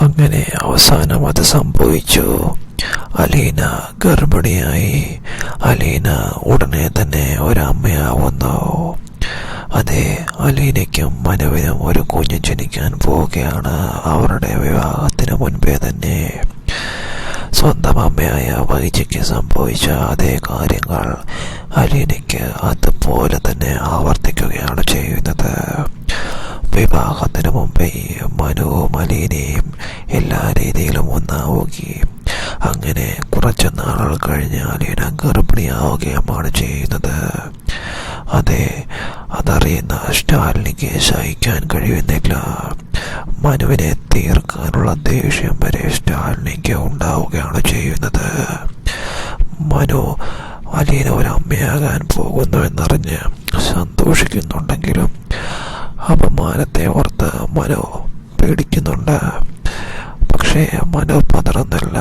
അങ്ങനെ അവസാനം അത് സംഭവിച്ചു. അലീന ഗർഭിണിയായി. അലീന ഉടനെ തന്നെ ഒരമ്മയാവുന്നു. അതെ, അലീനയ്ക്കും മനുവിനും ഒരു കുഞ്ഞ് ജനിക്കാൻ പോവുകയാണ്. അവരുടെ വിവാഹത്തിന് മുൻപേ തന്നെ സ്വന്തം അമ്മയായ വൈജയ്ക്ക് സംഭവിച്ച അതേ കാര്യങ്ങൾ അലീനയ്ക്ക് അതുപോലെ തന്നെ ആവർത്തിക്കുകയാണ് ചെയ്യുന്നത്. വിവാഹത്തിന് മുമ്പേ മനുവും അലീനയും എല്ലാ രീതിയിലും ഒന്നാവുകയും അങ്ങനെ കുറച്ച് നാളുകൾ കഴിഞ്ഞ് അലീന ഗർഭിണിയാവുകയുമാണ് ചെയ്യുന്നത്. അതെ, അതറിയുന്ന സ്റ്റാലിനിക്ക് സഹിക്കാൻ കഴിയുന്നില്ല. മനുവിനെ തീർക്കാനുള്ള ദേഷ്യം വരെ സ്റ്റാലിനിക്ക് ഉണ്ടാവുകയാണ് ചെയ്യുന്നത്. മനു അലീന ഒരു അമ്മയാകാൻ പോകുന്നു എന്നറിഞ്ഞ് സന്തോഷിക്കുന്നുണ്ടെങ്കിലും അപമാനത്തെ ഓർത്ത് മനു പേടിക്കുന്നുണ്ട്. പക്ഷേ മനു പതറുന്നില്ല.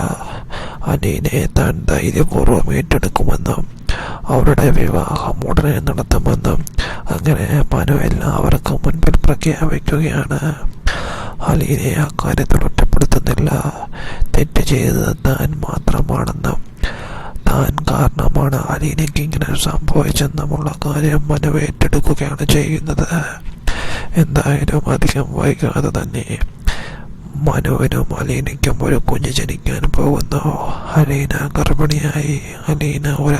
അലീനയെ താൻ ധൈര്യപൂർവ്വം ഏറ്റെടുക്കുമെന്നും അവരുടെ വിവാഹം ഉടനെ നടത്തുമെന്നും അങ്ങനെ മനു എല്ലാവർക്കും മുൻപിൽ പ്രഖ്യാപിക്കുകയാണ്. അലീനയെ അക്കാര്യത്തിൽ ഒറ്റപ്പെടുത്തുന്നില്ല. തെറ്റ് ചെയ്തത് താൻ മാത്രമാണെന്നും താൻ കാരണമാണ് അലീനയ്ക്ക് ഇങ്ങനെ സംഭവിച്ചെന്നുമുള്ള കാര്യം മനു ഏറ്റെടുക്കുകയാണ് ചെയ്യുന്നത്. എന്തായാലും അധികം വൈകാതെ തന്നെ മനുവിനും അലീനയ്ക്കും ഒരു കുഞ്ഞ് ജനിക്കാൻ പോകുന്നു. അലീന ഗർഭിണിയായി. അലീന ഒരു